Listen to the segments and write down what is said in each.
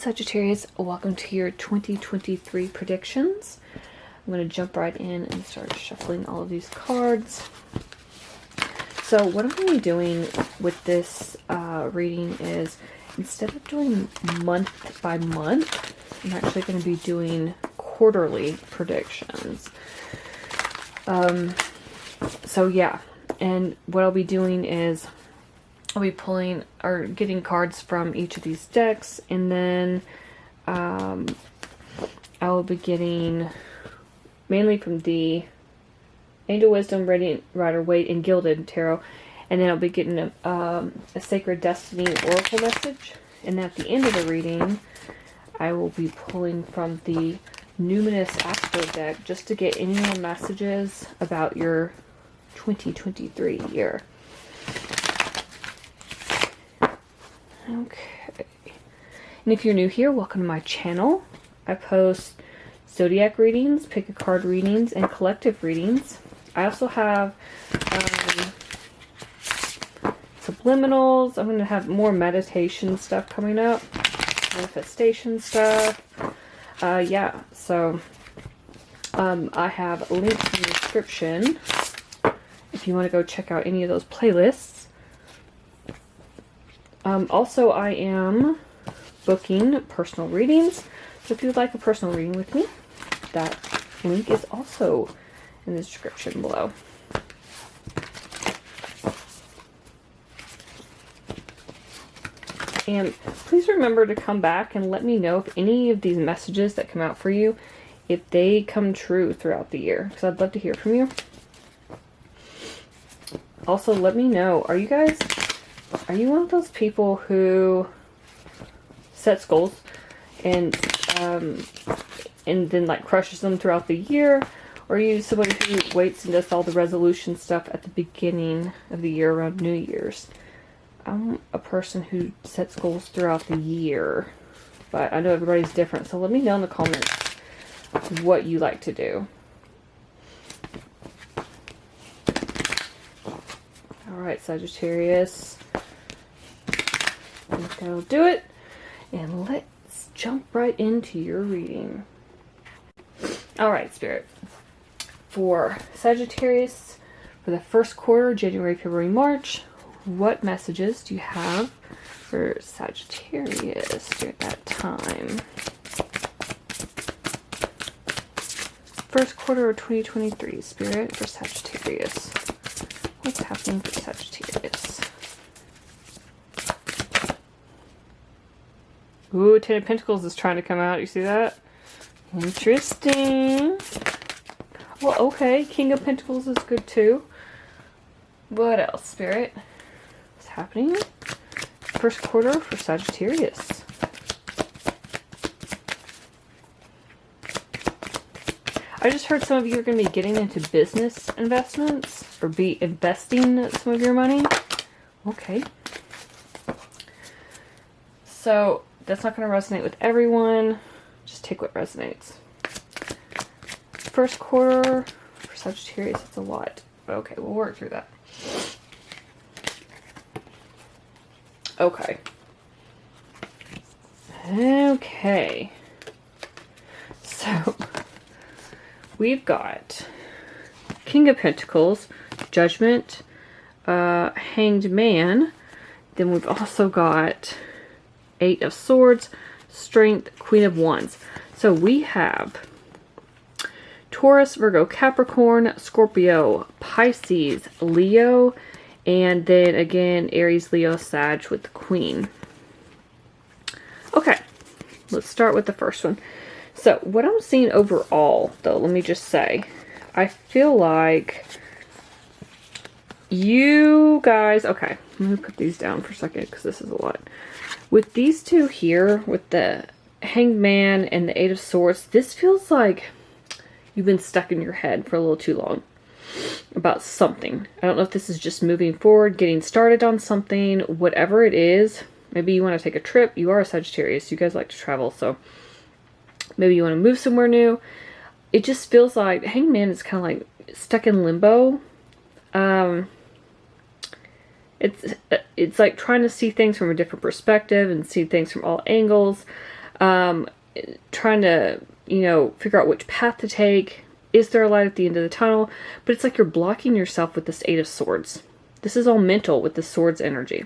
Sagittarius, welcome to your 2023 predictions. I'm going to jump right in and start shuffling all of these cards. So what I'm going to be doing with this reading is, instead of doing month by month, I'm actually going to be doing quarterly predictions. So yeah, and what I'll be doing is I'll be pulling or getting cards from each of these decks, and then I will be getting mainly from the Angel Wisdom, Radiant Rider Waite, and Gilded Tarot, and then I'll be getting a Sacred Destiny Oracle message, and at the end of the reading I will be pulling from the Numinous Astro deck just to get any more messages about your 2023 year. Okay, and if you're new here, welcome to my channel. I post zodiac readings, pick a card readings, and collective readings. I also have subliminals. I'm going to have more meditation stuff coming up, manifestation stuff. Yeah, so I have links in the description if you want to go check out any of those playlists. Also, I am booking personal readings, so if you would like a personal reading with me, that link is also in the description below. And please remember to come back and let me know if any of these messages that come out for you, if they come true throughout the year, because I'd love to hear from you. Also, let me know, are you one of those people who sets goals and then like crushes them throughout the year? Or are you somebody who waits and does all the resolution stuff at the beginning of the year around New Year's? I'm a person who sets goals throughout the year, but I know everybody's different, so let me know in the comments what you like to do. Alright, Sagittarius. I think that'll do it. And let's jump right into your reading. Alright, Spirit. For Sagittarius, for the first quarter, January, February, March, what messages do you have for Sagittarius during that time? First quarter of 2023, Spirit, for Sagittarius. What's happening for Sagittarius? Ooh, Ten of Pentacles is trying to come out. You see that? Interesting. Well, okay. King of Pentacles is good too. What else, Spirit? What's happening? First quarter for Sagittarius. I just heard some of you are going to be getting into business investments, or be investing some of your money. Okay. So, that's not going to resonate with everyone. Just take what resonates. First quarter for Sagittarius, it's a lot. But okay, we'll work through that. Okay. Okay. So, we've got King of Pentacles, Judgment, Hanged Man. Then we've also got Eight of Swords, Strength, Queen of Wands. So we have Taurus, Virgo, Capricorn, Scorpio, Pisces, Leo, and then again Aries, Leo, Sag with the Queen. Okay, let's start with the first one. So what I'm seeing overall, though, let me just say, I feel like you guys, okay, let me put these down for a second because this is a lot. With these two here, with the Hanged Man and the Eight of Swords, this feels like you've been stuck in your head for a little too long about something. I don't know if this is just moving forward, getting started on something, whatever it is. Maybe you want to take a trip. You are a Sagittarius. You guys like to travel, so maybe you want to move somewhere new. It just feels like Hanged Man is kind of like stuck in limbo. It's like trying to see things from a different perspective and see things from all angles. trying to, you know, figure out which path to take. Is there a light at the end of the tunnel? But it's like you're blocking yourself with this Eight of Swords. This is all mental with the Swords energy.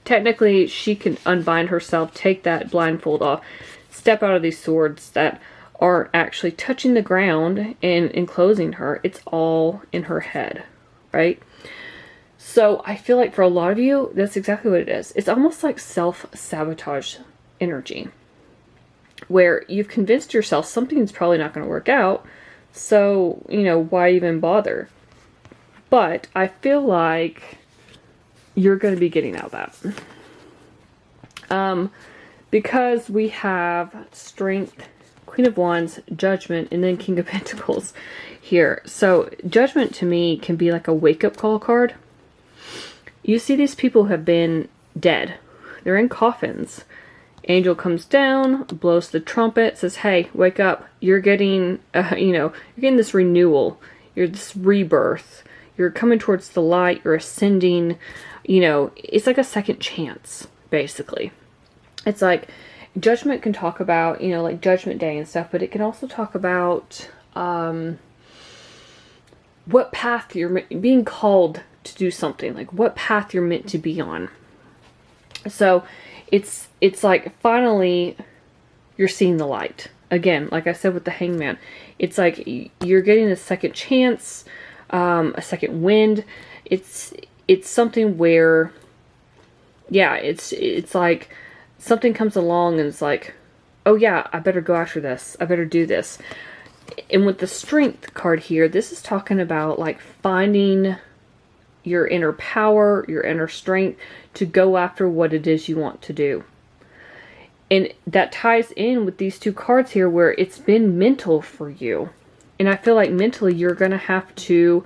Technically, she can unbind herself, take that blindfold off, step out of these swords that aren't actually touching the ground and enclosing her. It's all in her head, right? So I feel like for a lot of you, that's exactly what it is. It's almost like self-sabotage energy, where you've convinced yourself something's probably not going to work out, so, you know, why even bother? But I feel like you're going to be getting out of that. Because we have Strength, Queen of Wands, Judgment, and then King of Pentacles here. So Judgment to me can be like a wake-up call card. You see these people have been dead. They're in coffins. Angel comes down, blows the trumpet, says, hey, wake up. You're getting, you know, you're getting this renewal. You're this rebirth. You're coming towards the light. You're ascending. You know, it's like a second chance, basically. It's like Judgment can talk about, you know, like Judgment Day and stuff, but it can also talk about what path you're being called to do something, like what path you're meant to be on. So it's like finally you're seeing the light. Again, like I said with the Hangman, it's like you're getting a second chance, a second wind. It's something where, yeah, it's like something comes along and it's like, oh yeah, I better go after this. I better do this. And with the Strength card here, this is talking about like finding your inner power, your inner strength to go after what it is you want to do. And that ties in with these two cards here where it's been mental for you. And I feel like mentally you're going to have to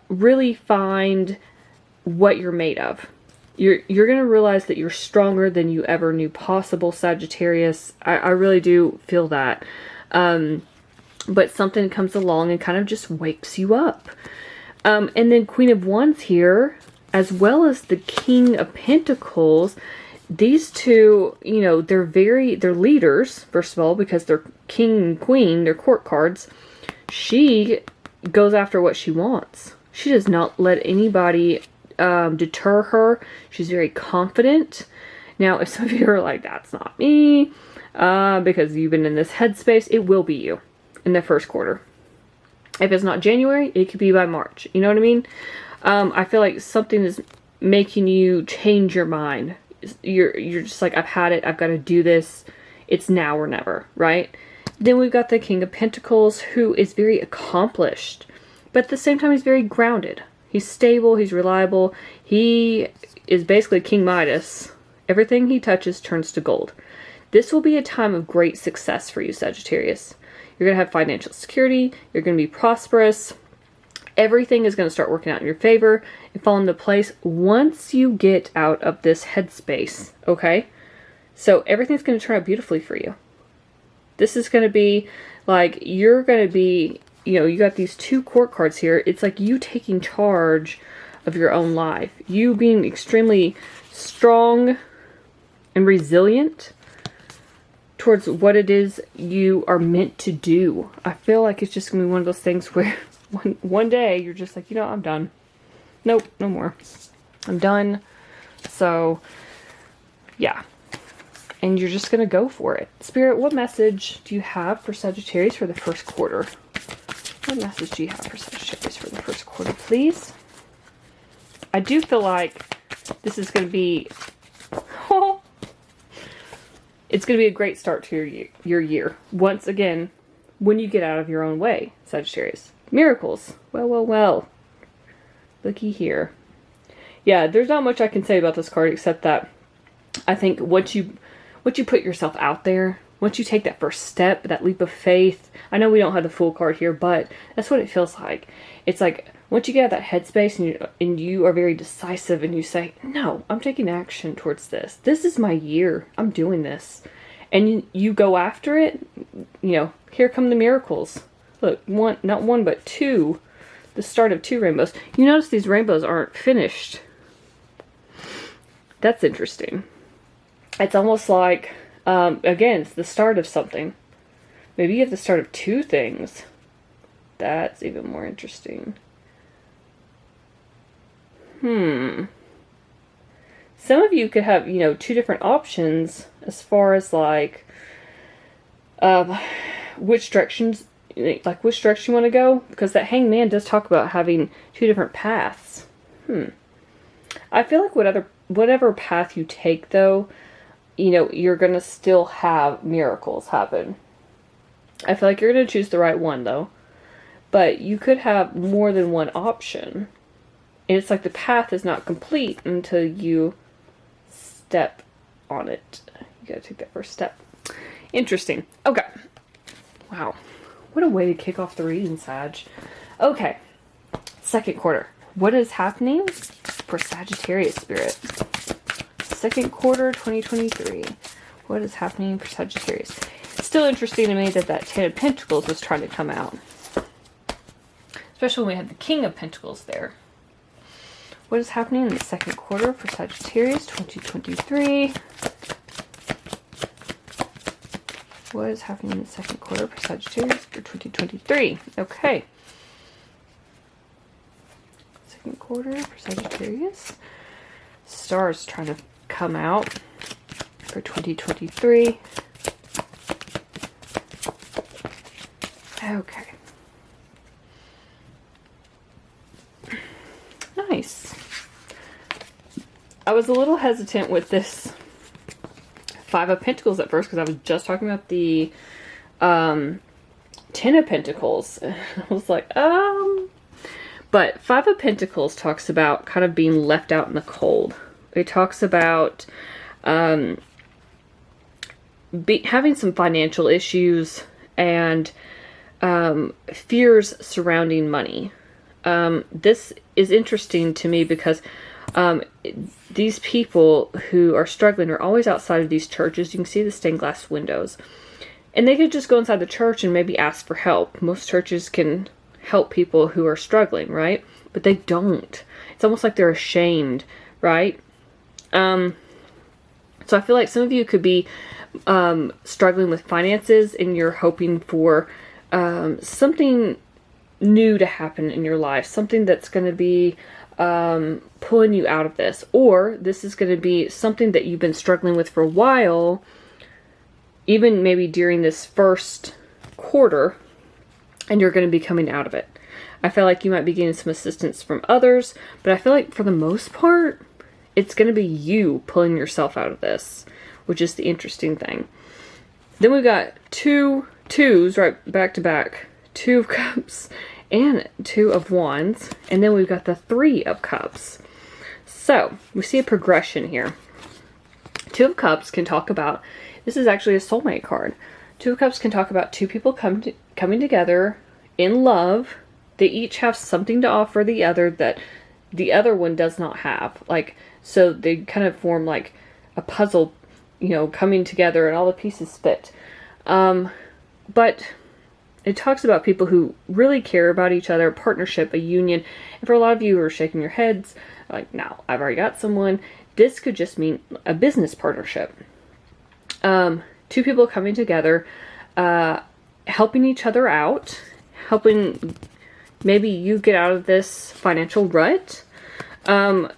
really find what you're made of. You're going to realize that you're stronger than you ever knew possible, Sagittarius. I really do feel that. But something comes along and kind of just wakes you up. And then Queen of Wands here, as well as the King of Pentacles. These two, you know, they're leaders, first of all, because they're king and queen, they're court cards. She goes after what she wants. She does not let anybody deter her. She's very confident. Now, if some of you are like, that's not me, because you've been in this headspace, it will be you in the first quarter. If it's not January, it could be by March. You know what I mean? I feel like something is making you change your mind. You're just like, I've had it. I've got to do this. It's now or never, right? Then we've got the King of Pentacles, who is very accomplished, but at the same time, he's very grounded. He's stable. He's reliable. He is basically King Midas. Everything he touches turns to gold. This will be a time of great success for you, Sagittarius. You're going to have financial security. You're going to be prosperous. Everything is going to start working out in your favor and fall into place once you get out of this headspace, okay? So everything's going to turn out beautifully for you. This is going to be like, you're going to be, you know, you got these two court cards here. It's like you taking charge of your own life. You being extremely strong and resilient towards what it is you are meant to do. I feel like it's just going to be one of those things where one day you're just like, you know, I'm done. Nope, no more. I'm done. So, yeah. And you're just going to go for it. Spirit, what message do you have for Sagittarius for the first quarter? What message do you have for Sagittarius for the first quarter, please? I do feel like this is going to be... it's going to be a great start to your year. Once again, when you get out of your own way, Sagittarius. Miracles. Well, well, well. Looky here. Yeah, there's not much I can say about this card except that I think once you put yourself out there, once you take that first step, that leap of faith. I know we don't have the full card here, but that's what it feels like. It's like once you get out of that headspace and you are very decisive and you say, no, I'm taking action towards this. This is my year. I'm doing this. And you go after it, you know, here come the miracles. Look, not one, but two. The start of two rainbows. You notice these rainbows aren't finished. That's interesting. It's almost like Again, it's the start of something. Maybe you have the start of 2 things. That's even more interesting. Some of you could have, 2 different options as far as like which direction you want to go, because that Hanged Man does talk about having 2 different paths. I feel like whatever path you take, though, you're gonna still have miracles happen. I feel like you're gonna choose the right one, though, but you could have more than one option. And it's like the path is not complete until you step on it. You gotta take that first step. Interesting. Okay. Wow. What a way to kick off the reading, Sag. Okay. Second quarter. What is happening for Sagittarius spirit? Second quarter 2023. What is happening for Sagittarius? It's still interesting to me that 10 of Pentacles was trying to come out. Especially when we had the King of Pentacles there. What is happening in the second quarter for Sagittarius 2023? What is happening in the second quarter for Sagittarius for 2023? Okay. Second quarter for Sagittarius. Stars trying to come out for 2023. Okay. Nice. I was a little hesitant with this 5 of Pentacles at first because I was just talking about the 10 of Pentacles. I was like, But 5 of Pentacles talks about kind of being left out in the cold. It talks about having some financial issues and fears surrounding money. This is interesting to me because these people who are struggling are always outside of these churches. You can see the stained glass windows. And they could just go inside the church and maybe ask for help. Most churches can help people who are struggling, right? But they don't. It's almost like they're ashamed, right? So I feel like some of you could be struggling with finances and you're hoping for something new to happen in your life. Something that's going to be pulling you out of this. Or this is going to be something that you've been struggling with for a while, even maybe during this first quarter, and you're going to be coming out of it. I feel like you might be getting some assistance from others, but I feel like for the most part, it's going to be you pulling yourself out of this, which is the interesting thing. Then we've got 2 twos right back to back, 2 of Cups and 2 of Wands, and then we've got the 3 of Cups. So we see a progression here. 2 of Cups can talk about, this is actually a soulmate card. 2 of Cups can talk about 2 people coming together in love. They each have something to offer the other that the other one does not have. Like, so they kind of form like a puzzle, coming together and all the pieces fit. But it talks about people who really care about each other, a partnership, a union. And for a lot of you who are shaking your heads, like, no, I've already got someone. This could just mean a business partnership. 2 people coming together, helping each other out, helping maybe you get out of this financial rut. And,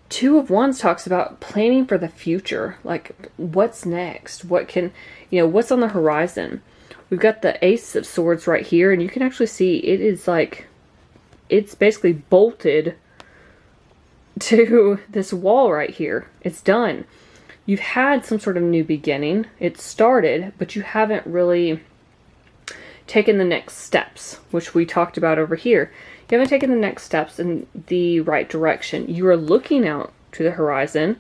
2 of Wands talks about planning for the future. Like, what's next? What can, what's on the horizon? We've got the Ace of Swords right here, and you can actually see it is like, it's basically bolted to this wall right here. It's done. You've had some sort of new beginning. It started, but you haven't really taken the next steps, which we talked about over here. You haven't taken the next steps in the right direction. You are looking out to the horizon.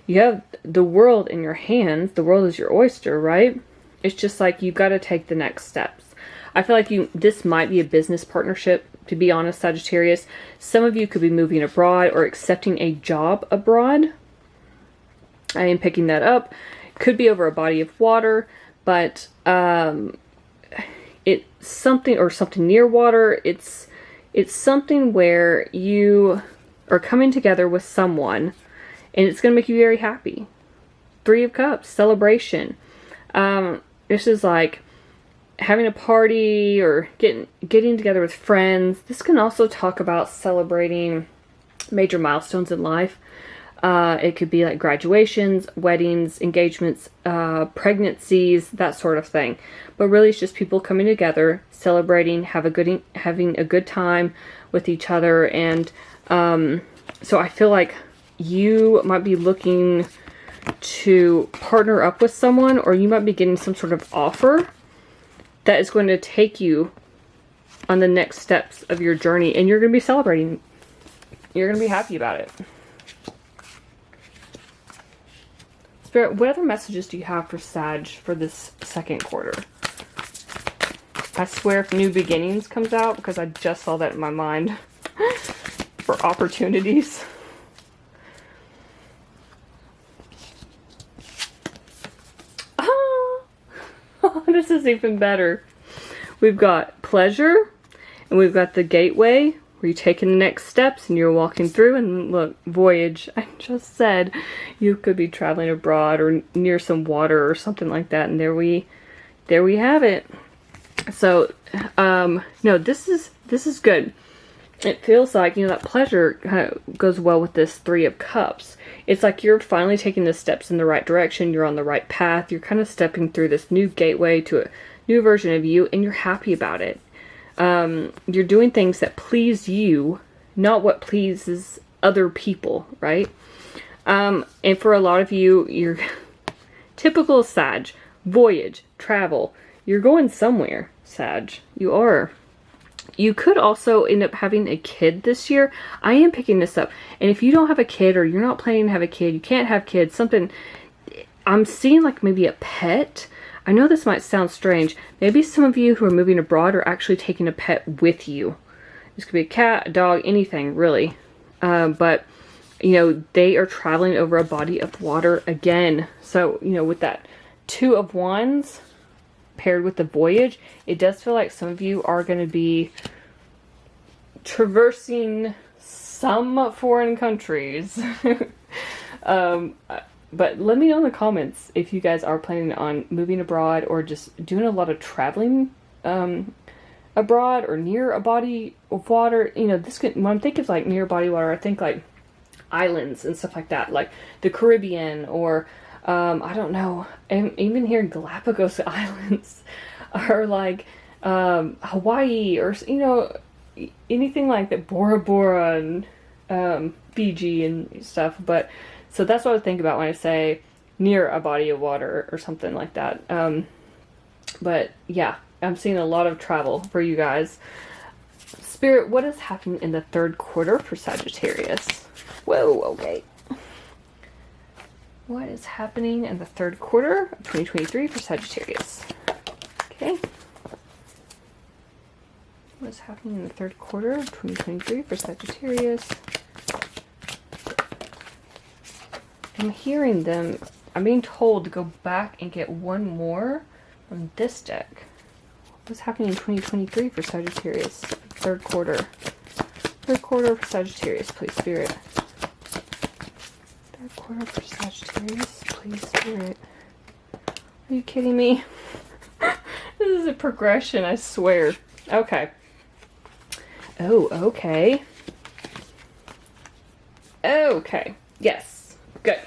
You have the world in your hands. The world is your oyster, right? It's just like you've got to take the next steps. I feel like this might be a business partnership, to be honest, Sagittarius. Some of you could be moving abroad or accepting a job abroad. I am picking that up. Could be over a body of water, but it's something, or something near water. It's something where you are coming together with someone and it's going to make you very happy. Three of Cups, celebration. This is like having a party or getting together with friends. This can also talk about celebrating major milestones in life. It could be like graduations, weddings, engagements, pregnancies, that sort of thing. But really it's just people coming together, celebrating, having a good time with each other. And so I feel like you might be looking to partner up with someone, or you might be getting some sort of offer that is going to take you on the next steps of your journey, and you're going to be celebrating. You're going to be happy about it. Spirit, what other messages do you have for Sag for this second quarter? I swear if New Beginnings comes out, because I just saw that in my mind, for opportunities. This is even better. We've got pleasure, and we've got the gateway, where you're taking the next steps and you're walking through. And look, voyage. I just said you could be traveling abroad or near some water or something like that. And there we have it. So, no, this is good. It feels like, you know, that pleasure kind of goes well with this Three of Cups. It's like you're finally taking the steps in the right direction. You're on the right path. You're kind of stepping through this new gateway to a new version of you, and you're happy about it. You're doing things that please you, not what pleases other people, right? And for a lot of you, you're typical Sag, voyage, travel. You're going somewhere, Sag. You are. You could also end up having a kid this year. I am picking this up. And if you don't have a kid, or you're not planning to have a kid, you can't have kids, something, I'm seeing like maybe a pet. I know this might sound strange. Maybe some of you who are moving abroad are actually taking a pet with you. This could be a cat, a dog, anything really. But, you know, they are traveling over a body of water again. So, you know, with that Two of Wands paired with the voyage, it does feel like some of you are going to be traversing some foreign countries. But let me know in the comments if you guys are planning on moving abroad or just doing a lot of traveling abroad or near a body of water. You know, this could, when I'm thinking of like near a body of water, I think like islands and stuff like that, like the Caribbean, or I don't know, and even here in Galapagos Islands, or like Hawaii, or, you know, anything like that, Bora Bora and Fiji and stuff. But so that's what I think about when I say near a body of water or something like that. But yeah, I'm seeing a lot of travel for you guys. Spirit, what is happening in the third quarter for Sagittarius? Whoa, okay. What is happening in the third quarter of 2023 for Sagittarius? Okay. What is happening in the third quarter of 2023 for Sagittarius? I'm hearing them. I'm being told to go back and get one more from this deck. What's happening in 2023 for Sagittarius? Third quarter. Third quarter for Sagittarius, please, Spirit. Third quarter for Sagittarius, please, Spirit. Are you kidding me? This is a progression, I swear. Okay. Oh, okay. Okay. Yes. Good.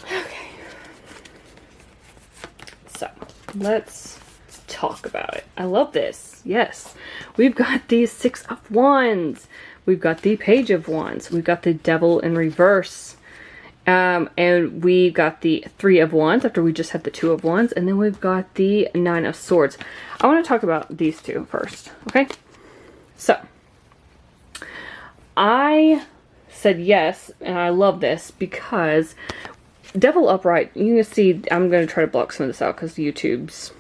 Okay. So, let's talk about it. I love this. Yes. We've got the Six of Wands. We've got the Page of Wands. We've got the Devil in reverse. And we got the Three of Wands after we just had the Two of Wands. And then we've got the Nine of Swords. I want to talk about these two first. Okay? So, I said yes, and I love this because Devil upright, you can see, I'm going to try to block some of this out because YouTube's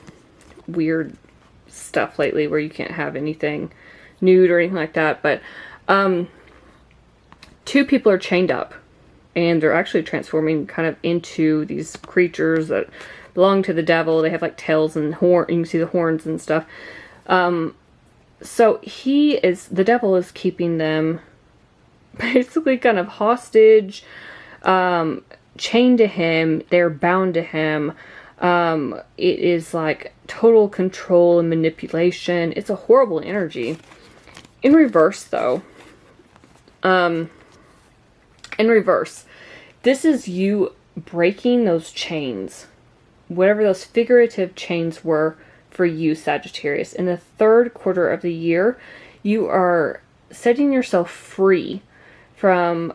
weird stuff lately where you can't have anything nude or anything like that. But two people are chained up, and they're actually transforming kind of into these creatures that belong to the devil. They have like tails and horn. You can see the horns and stuff. So the devil is keeping them basically kind of hostage, chained to him. They're bound to him. It is like total control and manipulation. It's a horrible energy. In reverse, though, in reverse, this is you breaking those chains, whatever those figurative chains were for you, Sagittarius. In the third quarter of the year, you are setting yourself free from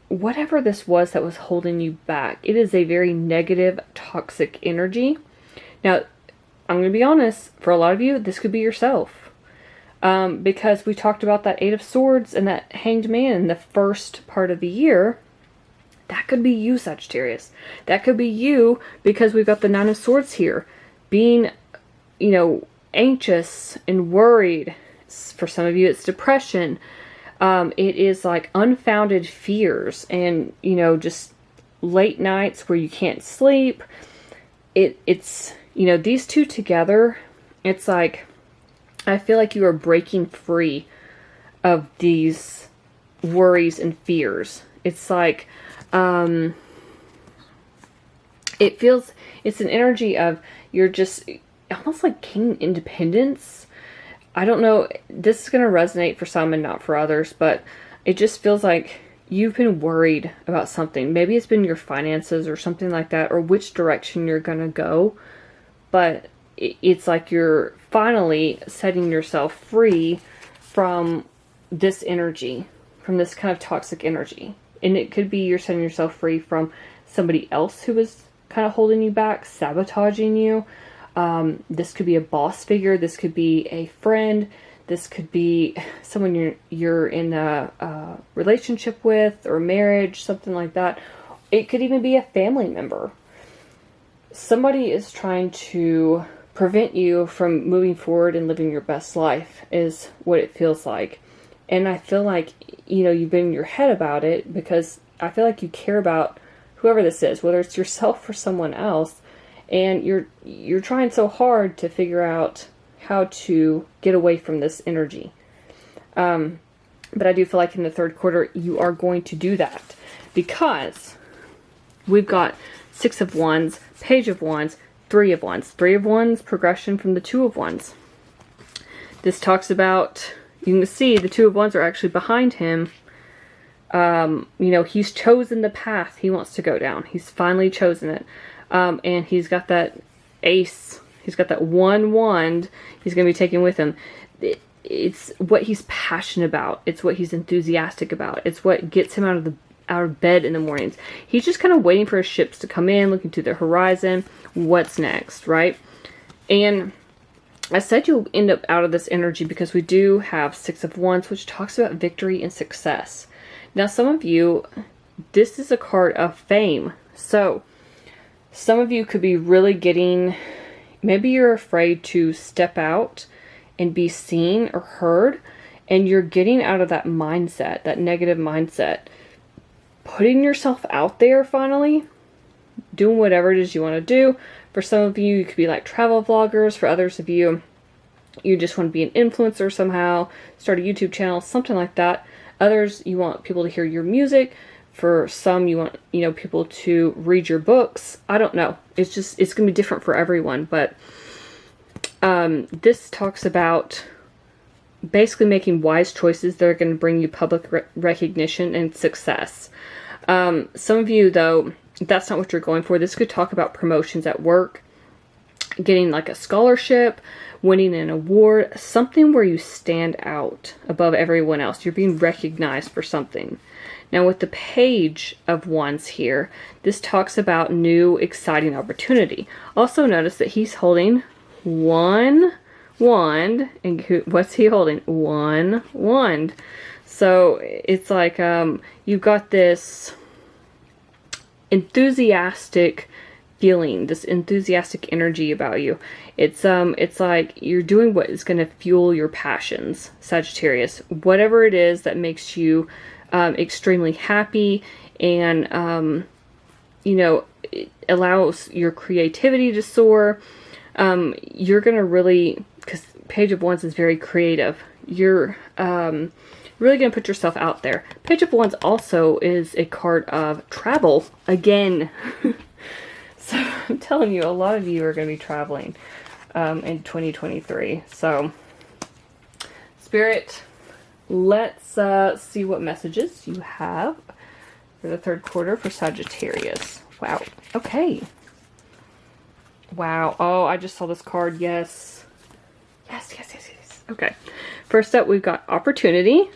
whatever this was that was holding you back. It is a very negative, toxic energy. Now, I'm going to be honest, for a lot of you, this could be yourself. Because we talked about that Eight of Swords and that Hanged Man in the first part of the year. That could be you, Sagittarius. That could be you because we've got the Nine of Swords here. Being, you know, anxious and worried. For some of you, it's depression. It is like unfounded fears and, you know, just late nights where you can't sleep. It's, you know, these two together, it's like, I feel like you are breaking free of these worries and fears. It's like, it feels, it's an energy of, you're just almost like gaining independence. I don't know, this is going to resonate for some and not for others, but it just feels like you've been worried about something. Maybe it's been your finances or something like that, or which direction you're going to go. But it's like you're finally setting yourself free from this energy, from this kind of toxic energy. And it could be you're setting yourself free from somebody else who is kind of holding you back, sabotaging you. This could be a boss figure. This could be a friend. This could be someone you're in a relationship with, or marriage, something like that. It could even be a family member. Somebody is trying to prevent you from moving forward and living your best life, is what it feels like. And I feel like, you know, you've been in your head about it because I feel like you care about whoever this is, whether it's yourself or someone else. And you're trying so hard to figure out how to get away from this energy. But I do feel like in the third quarter, you are going to do that. Because we've got Six of Wands, Page of Wands, Three of Wands. Three of Wands, progression from the Two of Wands. This talks about, you can see the Two of Wands are actually behind him. You know, he's chosen the path he wants to go down. He's finally chosen it. And he's got that ace. He's got that one wand he's going to be taking with him. It's what he's passionate about. It's what he's enthusiastic about. It's what gets him out of bed in the mornings. He's just kind of waiting for his ships to come in, looking to the horizon. What's next, right? And I said you'll end up out of this energy because we do have Six of Wands, which talks about victory and success. Now, some of you, this is a card of fame. So, some of you could be really getting, maybe you're afraid to step out and be seen or heard, and you're getting out of that mindset, that negative mindset. Putting yourself out there finally, doing whatever it is you want to do. For some of you, you could be like travel vloggers. For others of you, you just want to be an influencer somehow, start a YouTube channel, something like that. Others, you want people to hear your music. For some, you want, you know, people to read your books. I don't know. It's just, it's going to be different for everyone. But this talks about basically making wise choices that are going to bring you public recognition and success. Some of you, though, that's not what you're going for. This could talk about promotions at work, getting like a scholarship, winning an award, something where you stand out above everyone else. You're being recognized for something. Now with the Page of Wands here, this talks about new exciting opportunity. Also notice that he's holding one wand, and what's he holding? One wand. So it's like you've got this enthusiastic feeling, this enthusiastic energy about you. It's like you're doing what is going to fuel your passions, Sagittarius. Whatever it is that makes you extremely happy and you know, it allows your creativity to soar. You're gonna really, because Page of Wands is very creative, you're really going to put yourself out there. Page of Wands also is a card of travel again. So I'm telling you, a lot of you are going to be traveling in 2023. So Spirit, let's see what messages you have for the third quarter for Sagittarius. Wow. Okay. Wow. Oh, I just saw this card. Yes. Yes, yes, yes, yes. Okay. First up, we've got opportunity,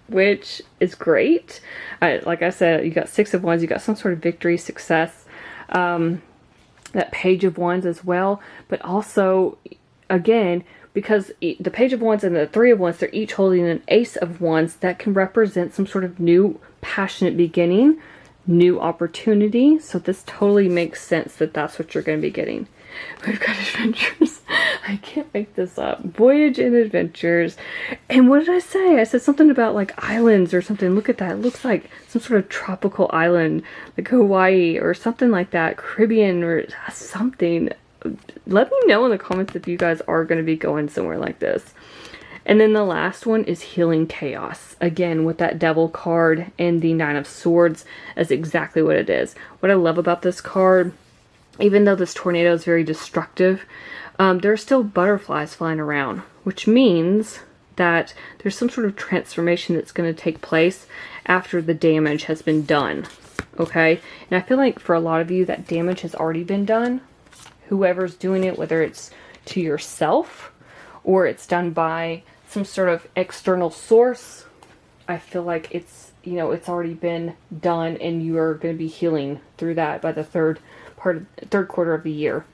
which is great. Like I said, you got Six of Wands. You got some sort of victory, success. That Page of Wands as well. But also, again, because the Page of Wands and the Three of Wands, they're each holding an Ace of Wands that can represent some sort of new passionate beginning, new opportunity. So this totally makes sense that that's what you're going to be getting. We've got adventures. I can't make this up. Voyage and adventures. And what did I say? I said something about like islands or something. Look at that. It looks like some sort of tropical island, like Hawaii or something like that. Caribbean or something. Let me know in the comments if you guys are going to be going somewhere like this. And then the last one is healing chaos. Again, with that Devil card and the Nine of Swords, is exactly what it is. What I love about this card, even though this tornado is very destructive, there are still butterflies flying around, which means that there's some sort of transformation that's going to take place after the damage has been done. Okay? And I feel like for a lot of you, that damage has already been done. Whoever's doing it, whether it's to yourself or it's done by some sort of external source, I feel like it's, you know, it's already been done and you are going to be healing through that by the third quarter of the year.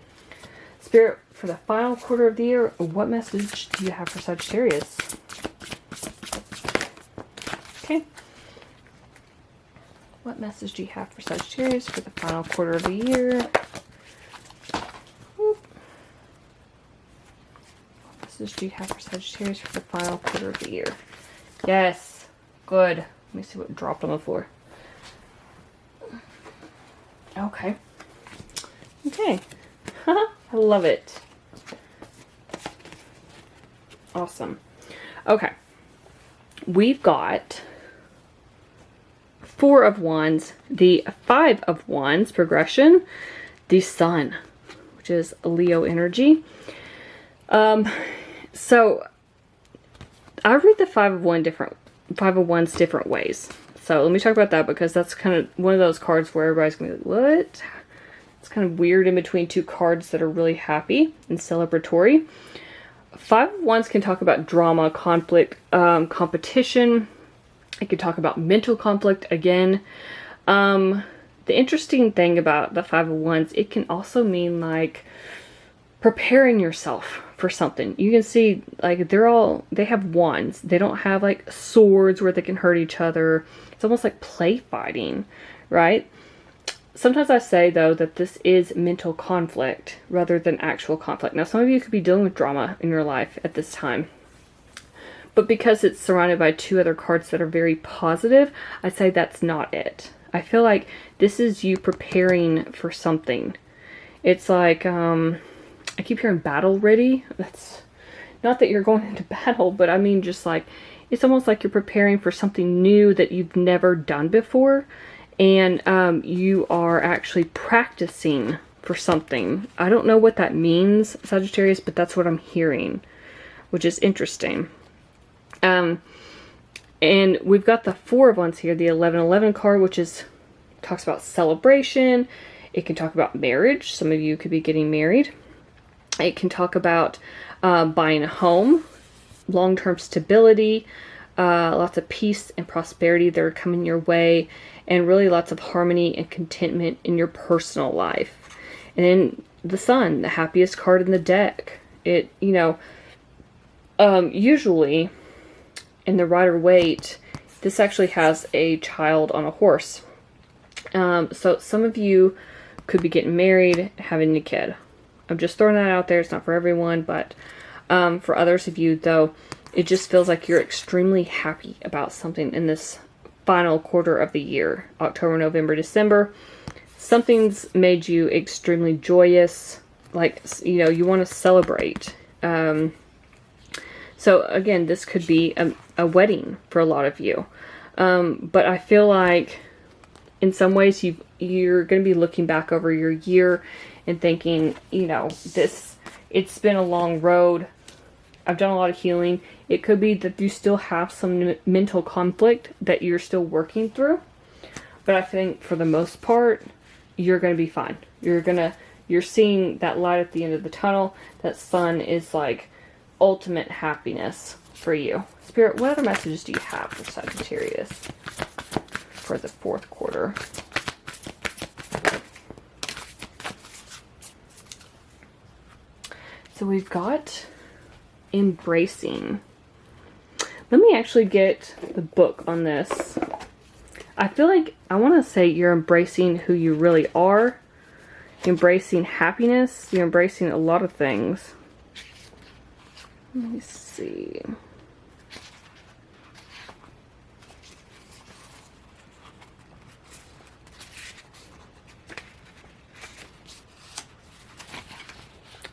Spirit, for the final quarter of the year, what message do you have for Sagittarius? Okay. What message do you have for Sagittarius for the final quarter of the year? What message do you have for Sagittarius for the final quarter of the year? Yes. Good. Let me see what dropped on the floor. Okay. Okay. I love it. Awesome. Okay. We've got Four of Wands, the Five of Wands progression, the Sun, which is Leo energy. So I read the Five of Wands different ways. So let me talk about that because that's kind of one of those cards where everybody's gonna be like, what? It's kind of weird in between two cards that are really happy and celebratory. Five of Wands can talk about drama, conflict, competition. It can talk about mental conflict again. The interesting thing about the Five of Wands, it can also mean like preparing yourself for something. You can see like they have wands. They don't have like swords where they can hurt each other. It's almost like play fighting, right? Sometimes I say, though, that this is mental conflict rather than actual conflict. Now, some of you could be dealing with drama in your life at this time. But because it's surrounded by two other cards that are very positive, I say that's not it. I feel like this is you preparing for something. It's like, I keep hearing battle ready. That's not that you're going into battle, but I mean just like, it's almost like you're preparing for something new that you've never done before. And you are actually practicing for something. I don't know what that means, Sagittarius, but that's what I'm hearing, which is interesting. And we've got the Four of Wands here, the 1111 card, which talks about celebration. It can talk about marriage. Some of you could be getting married. It can talk about buying a home, long-term stability, lots of peace and prosperity that are coming your way, and really lots of harmony and contentment in your personal life. And then the Sun, the happiest card in the deck. It, you know, usually in the Rider-Waite, this actually has a child on a horse. So some of you could be getting married, having a kid. I'm just throwing that out there. It's not for everyone, but for others of you, though, it just feels like you're extremely happy about something in this final quarter of the year. October, November, December. Something's made you extremely joyous. Like, you know, you want to celebrate. So again, this could be a wedding for a lot of you. But I feel like in some ways you're going to be looking back over your year and thinking, you know, it's been a long road. I've done a lot of healing. It could be that you still have some mental conflict that you're still working through. But I think for the most part, you're going to be fine. You're seeing that light at the end of the tunnel. That sun is like ultimate happiness for you. Spirit, what other messages do you have for Sagittarius for the fourth quarter? So we've got embracing. Let me actually get the book on this. I feel like I want to say you're embracing who you really are. You're embracing happiness. You're embracing a lot of things. Let me see.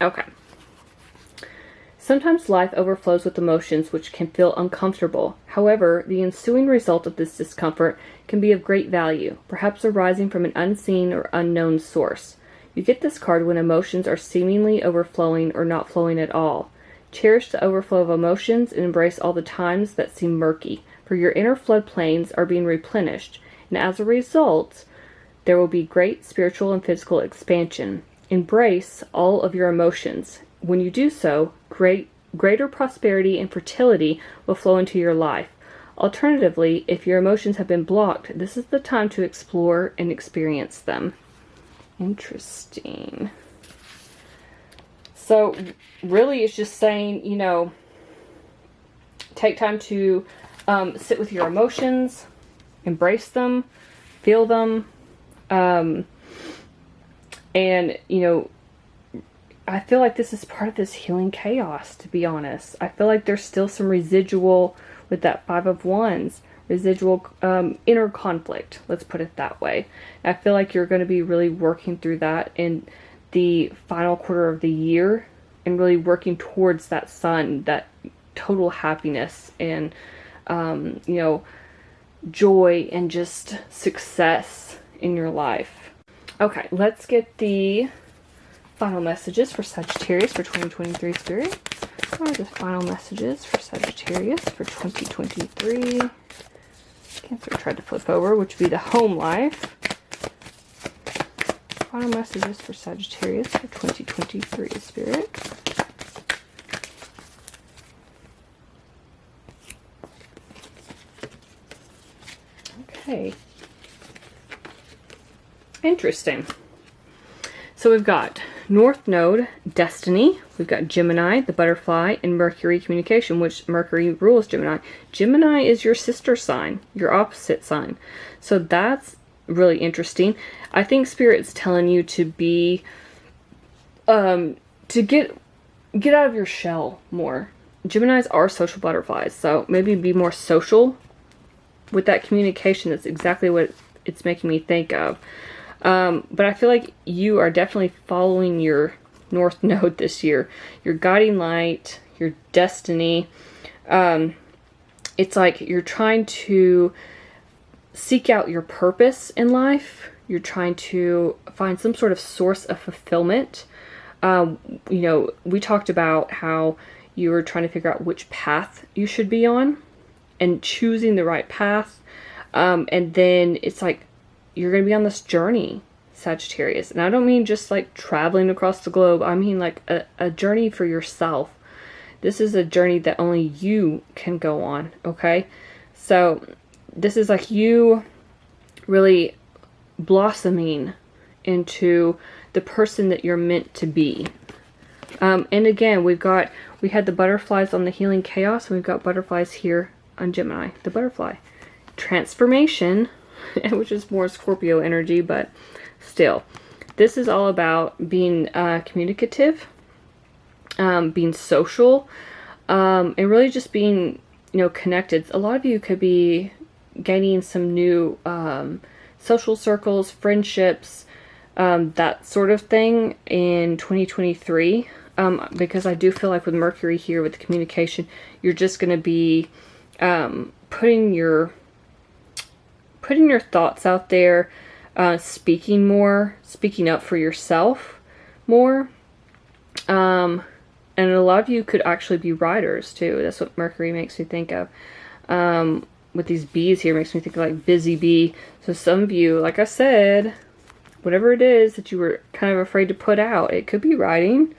Okay. Sometimes life overflows with emotions which can feel uncomfortable. However, the ensuing result of this discomfort can be of great value, perhaps arising from an unseen or unknown source. You get this card when emotions are seemingly overflowing or not flowing at all. Cherish the overflow of emotions and embrace all the times that seem murky, for your inner floodplains are being replenished, and as a result, there will be great spiritual and physical expansion. Embrace all of your emotions. When you do so, greater prosperity and fertility will flow into your life. Alternatively, if your emotions have been blocked, this is the time to explore and experience them. Interesting. So, really, it's just saying, you know, take time to sit with your emotions, embrace them, feel them, and, you know, I feel like this is part of this healing chaos, to be honest. I feel like there's still some residual with that Five of Wands, residual inner conflict, let's put it that way. I feel like you're going to be really working through that in the final quarter of the year and really working towards that sun, that total happiness and, you know, joy and just success in your life. Okay, let's get the final messages for Sagittarius for 2023, Spirit. What are the final messages for Sagittarius for 2023? Cancer tried to flip over, which would be the home life. Final messages for Sagittarius for 2023, Spirit. Okay. Interesting. So we've got North Node, Destiny. We've got Gemini, the butterfly, and Mercury, communication, which Mercury rules Gemini. Gemini is your sister sign, your opposite sign. So that's really interesting. I think Spirit's telling you to be, to get out of your shell more. Geminis are social butterflies, so maybe be more social with that communication. That's exactly what it's making me think of. But I feel like you are definitely following your North Node this year. Your guiding light, your destiny. It's like you're trying to seek out your purpose in life. You're trying to find some sort of source of fulfillment. You know, we talked about how you were trying to figure out which path you should be on and choosing the right path. And then it's like, you're going to be on this journey, Sagittarius. And I don't mean just like traveling across the globe. I mean like a journey for yourself. This is a journey that only you can go on, okay? So this is like you really blossoming into the person that you're meant to be. And again, we had the butterflies on the healing chaos, and we've got butterflies here on Gemini, the butterfly. Transformation, which is more Scorpio energy, but still. This is all about being communicative, being social, and really just being, you know, connected. A lot of you could be gaining some new social circles, friendships, that sort of thing in 2023. Because I do feel like with Mercury here with the communication, you're just going to be putting your thoughts out there, speaking more, speaking up for yourself more. And a lot of you could actually be writers too. That's what Mercury makes me think of. With these bees here, makes me think of like busy bee. So some of you, like I said, whatever it is that you were kind of afraid to put out, it could be writing.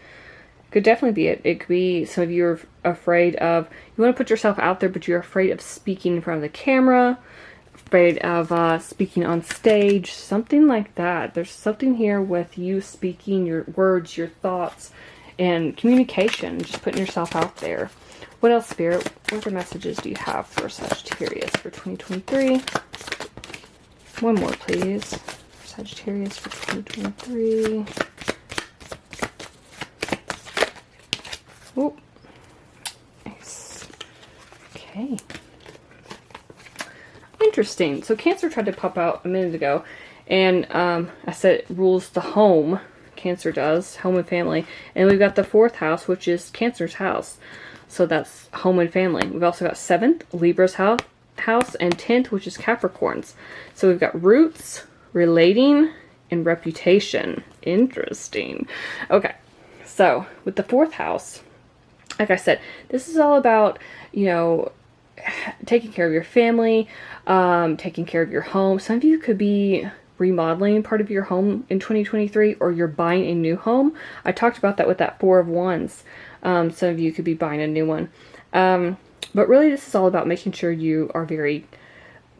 Could definitely be it. It could be some of you are afraid of, you want to put yourself out there, but you're afraid of speaking in front of the camera, afraid of speaking on stage, something like that. There's something here with you speaking your words, your thoughts, and communication, just putting yourself out there. What else, Spirit? What other messages do you have for Sagittarius for 2023? One more, please. Sagittarius for 2023. Oh, nice. Okay. Interesting. So Cancer tried to pop out a minute ago, and I said it rules the home. Cancer does, home and family. And we've got the 4th house, which is Cancer's house. So that's home and family. We've also got 7th, Libra's house, and 10th, which is Capricorn's. So we've got roots, relating, and reputation. Interesting. Okay, so with the 4th house, like I said, this is all about, you know, taking care of your family, taking care of your home. Some of you could be remodeling part of your home in 2023, or you're buying a new home. I talked about that with that 4 of Wands. Some of you could be buying a new one. But really this is all about making sure you are very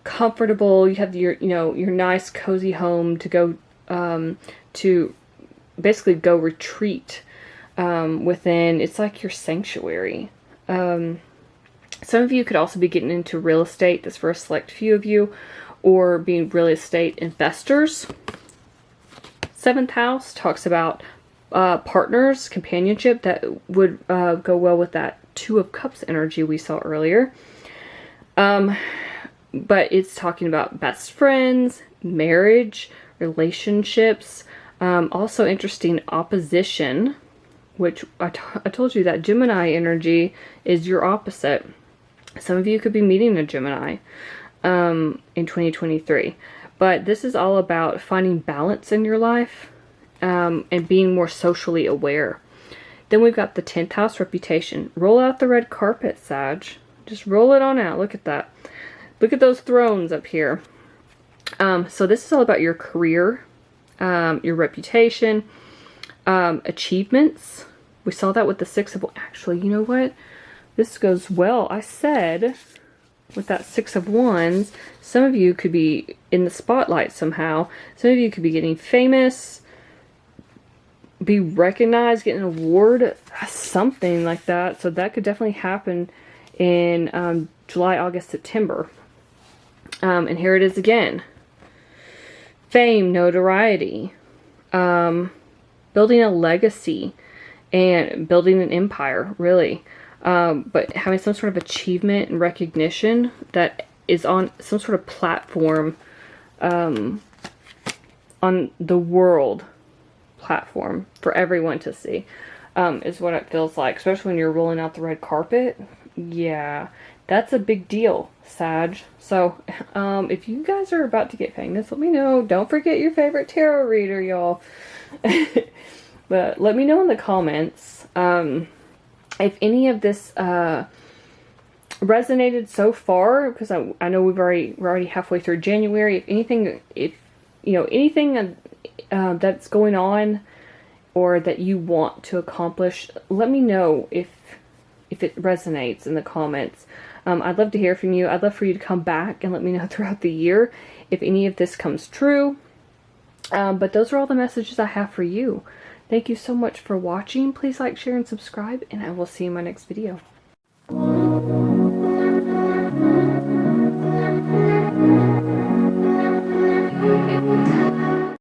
comfortable. You have your, you know, your nice cozy home to go, to basically go retreat, within. It's like your sanctuary. Some of you could also be getting into real estate. That's for a select few of you, or being real estate investors. 7th house talks about partners, companionship. That would go well with that 2 of Cups energy we saw earlier. But it's talking about best friends, marriage, relationships. Also interesting, opposition, which I told you that Gemini energy is your opposite. Some of you could be meeting a Gemini in 2023. But this is all about finding balance in your life, and being more socially aware. Then we've got the 10th house, reputation. Roll out the red carpet, Sag. Just roll it on out. Look at that. Look at those thrones up here. So this is all about your career, your reputation, achievements. We saw that with the 6 of... Actually, you know what? This goes well. I said with that 6 of Wands, some of you could be in the spotlight somehow. Some of you could be getting famous, be recognized, get an award, something like that. So that could definitely happen in July, August, September. And here it is again. Fame, notoriety, building a legacy, and building an empire, really. But having some sort of achievement and recognition that is on some sort of platform, on the world platform for everyone to see, is what it feels like, especially when you're rolling out the red carpet. Yeah, that's a big deal, Sag. So if you guys are about to get famous, let me know. Don't forget your favorite tarot reader, y'all. But let me know in the comments if any of this resonated so far, because I know we're already halfway through January. If anything, anything that's going on or that you want to accomplish, let me know if it resonates in the comments. I'd love to hear from you. I'd love for you to come back and let me know throughout the year if any of this comes true. But those are all the messages I have for you. Thank you so much for watching. Please like, share, and subscribe, and I will see you in my next video.